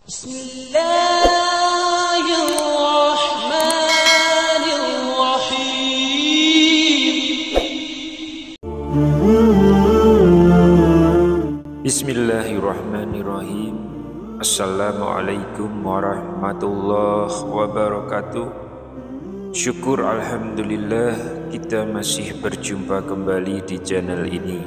Bismillahirrahmanirrahim. Bismillahirrahmanirrahim. Assalamualaikum warahmatullahi wabarakatuh. Syukur alhamdulillah kita masih berjumpa kembali di channel ini.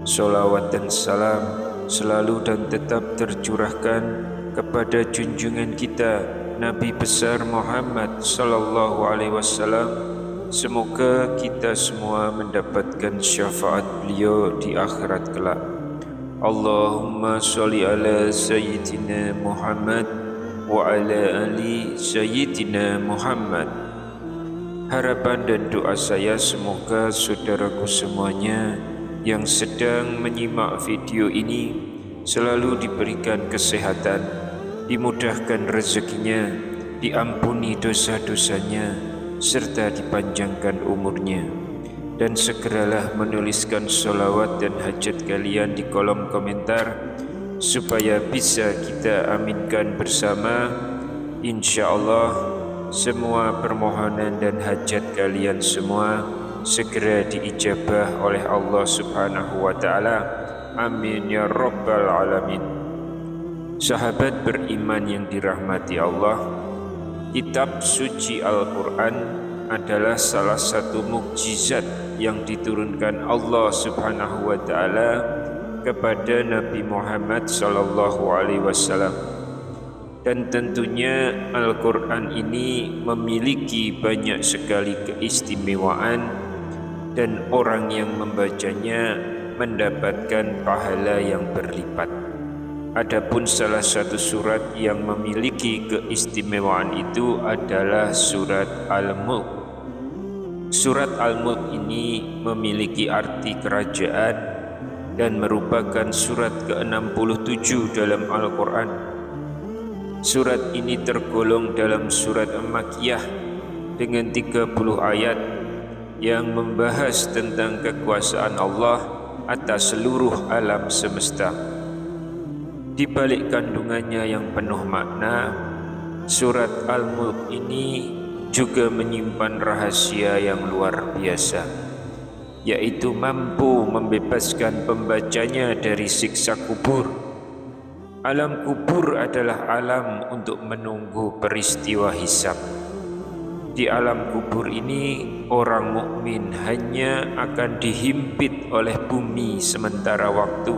Sholawat dan salam selalu dan tetap tercurahkan kepada junjungan kita Nabi besar Muhammad sallallahu alaihi wasallam. Semoga kita semua mendapatkan syafaat beliau di akhirat kelak. Allahumma sholli ala sayyidina Muhammad wa ala ali sayyidina Muhammad. Harapan dan doa saya semoga saudaraku semuanya yang sedang menyimak video ini selalu diberikan kesehatan, dimudahkan rezekinya, diampuni dosa-dosanya, serta dipanjangkan umurnya. Dan segeralah menuliskan sholawat dan hajat kalian di kolom komentar supaya bisa kita aminkan bersama. Insya Allah semua permohonan dan hajat kalian semua segera diijabah oleh Allah Subhanahu wa Ta'ala. Amin ya Rabbal Alamin. Sahabat beriman yang dirahmati Allah, kitab suci Al-Quran adalah salah satu mukjizat yang diturunkan Allah Subhanahu wa Ta'ala kepada Nabi Muhammad sallallahu alaihi wasallam. Dan tentunya Al-Quran ini memiliki banyak sekali keistimewaan dan orang yang membacanya mendapatkan pahala yang berlipat. Adapun salah satu surat yang memiliki keistimewaan itu adalah surat Al-Mulk. Surat Al-Mulk ini memiliki arti kerajaan dan merupakan surat ke-67 dalam Al-Quran. Surat ini tergolong dalam surat Makkiyah dengan 30 ayat yang membahas tentang kekuasaan Allah atas seluruh alam semesta. Di balik kandungannya yang penuh makna, surat Al-Mulk ini juga menyimpan rahasia yang luar biasa, yaitu mampu membebaskan pembacanya dari siksa kubur. Alam kubur adalah alam untuk menunggu peristiwa hisab. Di alam kubur ini orang mukmin hanya akan dihimpit oleh bumi sementara waktu,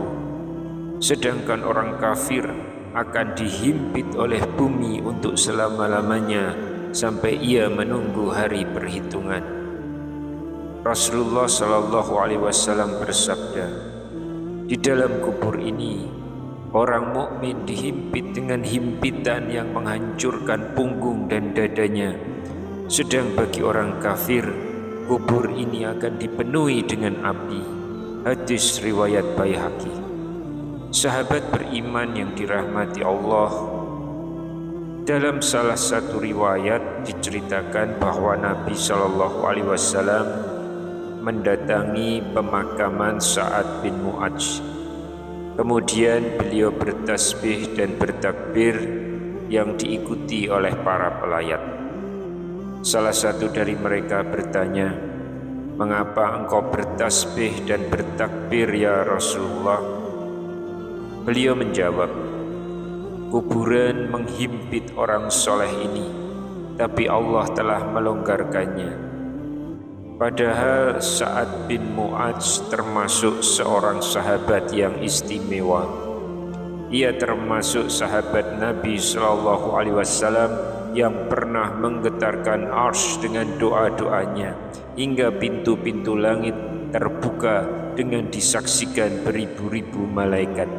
sedangkan orang kafir akan dihimpit oleh bumi untuk selama-lamanya sampai ia menunggu hari perhitungan. Rasulullah sallallahu alaihi wasallam bersabda, di dalam kubur ini orang mukmin dihimpit dengan himpitan yang menghancurkan punggung dan dadanya. Sedang bagi orang kafir, kubur ini akan dipenuhi dengan api. Hadis riwayat Baihaqi. Sahabat beriman yang dirahmati Allah, dalam salah satu riwayat diceritakan bahwa Nabi Shallallahu Alaihi Wasallam mendatangi pemakaman Sa'ad bin Mu'adz. Kemudian beliau bertasbih dan bertakbir yang diikuti oleh para pelayat. Salah satu dari mereka bertanya, "Mengapa engkau bertasbih dan bertakbir ya Rasulullah?" Beliau menjawab, "Kuburan menghimpit orang soleh ini, tapi Allah telah melonggarkannya." Padahal Sa'ad bin Mu'adz termasuk seorang sahabat yang istimewa. Ia termasuk sahabat Nabi Shallallahu Alaihi Wasallam yang pernah menggetarkan arsy dengan doa-doanya hingga pintu-pintu langit terbuka dengan disaksikan beribu-ribu malaikat.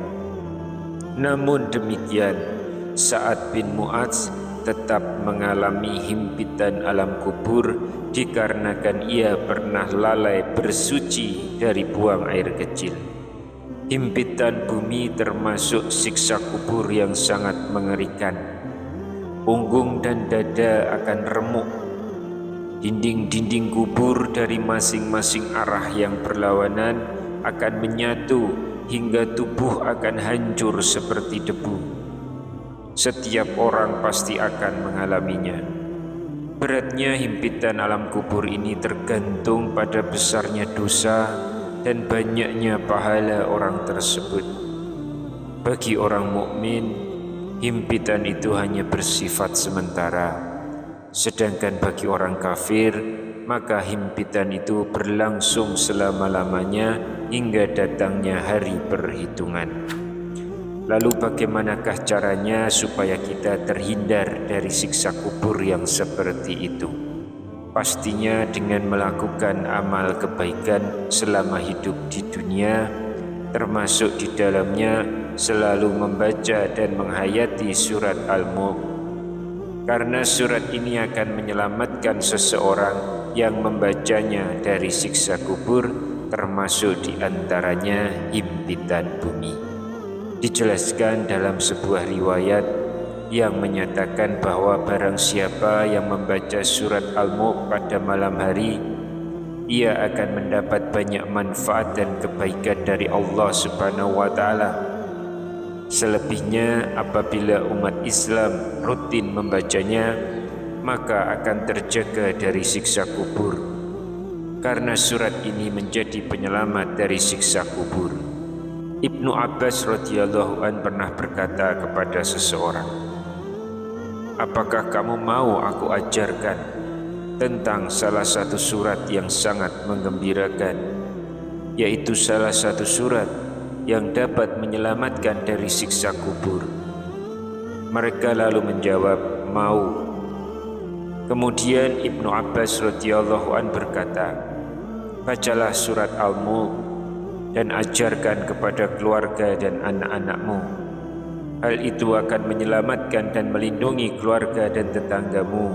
Namun demikian, Sa'ad bin Mu'adz tetap mengalami himpitan alam kubur dikarenakan ia pernah lalai bersuci dari buang air kecil. Himpitan bumi termasuk siksa kubur yang sangat mengerikan. Punggung dan dada akan remuk. Dinding-dinding kubur dari masing-masing arah yang berlawanan akan menyatu hingga tubuh akan hancur seperti debu. Setiap orang pasti akan mengalaminya. Beratnya himpitan alam kubur ini tergantung pada besarnya dosa dan banyaknya pahala orang tersebut. Bagi orang mukmin, himpitan itu hanya bersifat sementara. Sedangkan bagi orang kafir, maka himpitan itu berlangsung selama-lamanya hingga datangnya hari perhitungan. Lalu bagaimanakah caranya supaya kita terhindar dari siksa kubur yang seperti itu? Pastinya dengan melakukan amal kebaikan selama hidup di dunia, termasuk di dalamnya selalu membaca dan menghayati surat Al-Mulk. Karena surat ini akan menyelamatkan seseorang yang membacanya dari siksa kubur, termasuk di antaranya himpitan bumi. Dijelaskan dalam sebuah riwayat yang menyatakan bahwa barang siapa yang membaca surat Al-Mulk pada malam hari, ia akan mendapat banyak manfaat dan kebaikan dari Allah Subhanahu wa Ta'ala. Selebihnya, apabila umat Islam rutin membacanya, maka akan terjaga dari siksa kubur, karena surat ini menjadi penyelamat dari siksa kubur. Ibnu Abbas radhiyallahu an pernah berkata kepada seseorang, "Apakah kamu mau aku ajarkan tentang salah satu surat yang sangat menggembirakan, yaitu salah satu surat yang dapat menyelamatkan dari siksa kubur?" Mereka lalu menjawab, "Mau." Kemudian Ibnu Abbas radhiyallahu an berkata, "Bacalah surat Al-Mulk dan ajarkan kepada keluarga dan anak-anakmu. Hal itu akan menyelamatkan dan melindungi keluarga dan tetanggamu,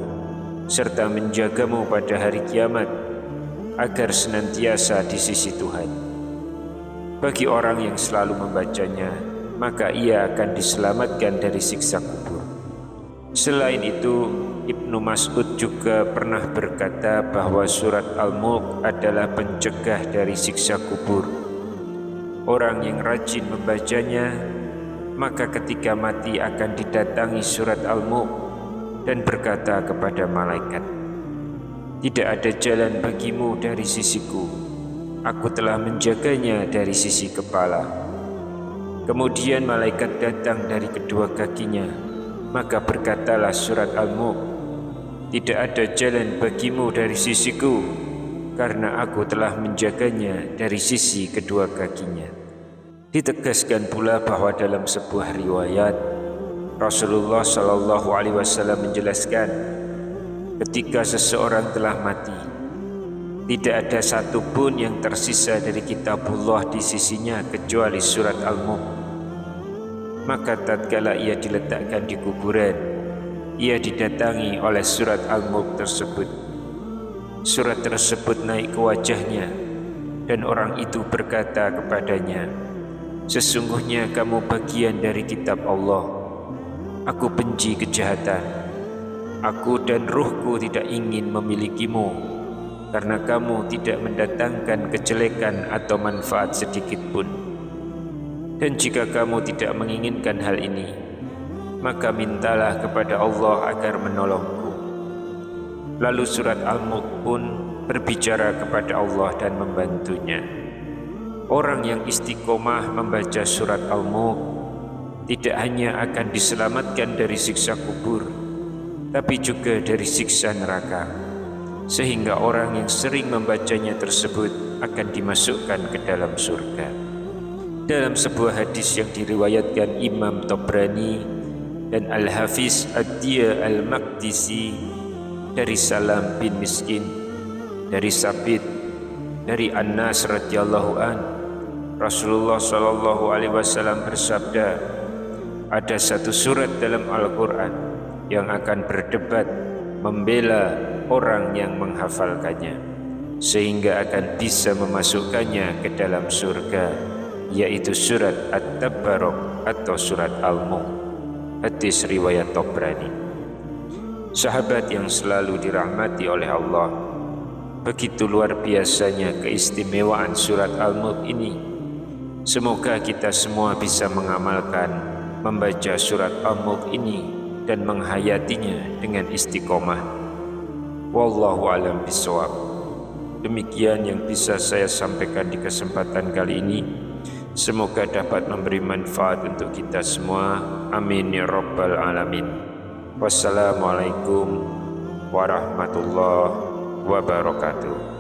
serta menjagamu pada hari kiamat, agar senantiasa di sisi Tuhan. Bagi orang yang selalu membacanya, maka ia akan diselamatkan dari siksa kubur." Selain itu, Ibnu Mas'ud juga pernah berkata bahwa surat Al-Mulk adalah pencegah dari siksa kubur. Orang yang rajin membacanya, maka ketika mati akan didatangi surat Al-Mulk dan berkata kepada malaikat, "Tidak ada jalan bagimu dari sisiku, aku telah menjaganya dari sisi kepala." Kemudian malaikat datang dari kedua kakinya, maka berkatalah surat Al-Mulk, "Tidak ada jalan bagimu dari sisiku, karena aku telah menjaganya dari sisi kedua kakinya." Ditegaskan pula bahwa dalam sebuah riwayat, Rasulullah Shallallahu Alaihi Wasallam menjelaskan, ketika seseorang telah mati, tidak ada satupun yang tersisa dari kitabullah di sisinya kecuali surat Al-Mulk. Maka tatkala ia diletakkan di kuburan, ia didatangi oleh surat Al-Mulk tersebut. Surat tersebut naik ke wajahnya, dan orang itu berkata kepadanya, "Sesungguhnya kamu bagian dari kitab Allah. Aku benci kejahatan. Aku dan ruhku tidak ingin memilikimu, karena kamu tidak mendatangkan kejelekan atau manfaat sedikit pun. Dan jika kamu tidak menginginkan hal ini, maka mintalah kepada Allah agar menolongku." Lalu surat Al-Mulk pun berbicara kepada Allah dan membantunya. Orang yang istiqomah membaca surat Al-Mulk tidak hanya akan diselamatkan dari siksa kubur, tapi juga dari siksa neraka, sehingga orang yang sering membacanya tersebut akan dimasukkan ke dalam surga. Dalam sebuah hadis yang diriwayatkan Imam Tabrani dan Al-Hafiz Ad-Diya Al-Maqdisi dari Salam bin Miskin, dari Sabit, dari Anas radhiyallahu an, Rasulullah Shallallahu Alaihi Wasallam bersabda, "Ada satu surat dalam Al-Quran yang akan berdebat membela orang yang menghafalkannya, sehingga akan bisa memasukkannya ke dalam surga, yaitu surat At-Tabarok atau surat Al-Mulk." Hadis riwayat Tabrani. Sahabat yang selalu dirahmati oleh Allah, begitu luar biasanya keistimewaan surat Al-Mulk ini. Semoga kita semua bisa mengamalkan membaca surat Al-Mulk ini dan menghayatinya dengan istiqomah. Wallahu a'lam bishawab. Demikian yang bisa saya sampaikan di kesempatan kali ini. Semoga dapat memberi manfaat untuk kita semua. Amin ya rabbal alamin. Wassalamualaikum warahmatullahi wabarakatuh.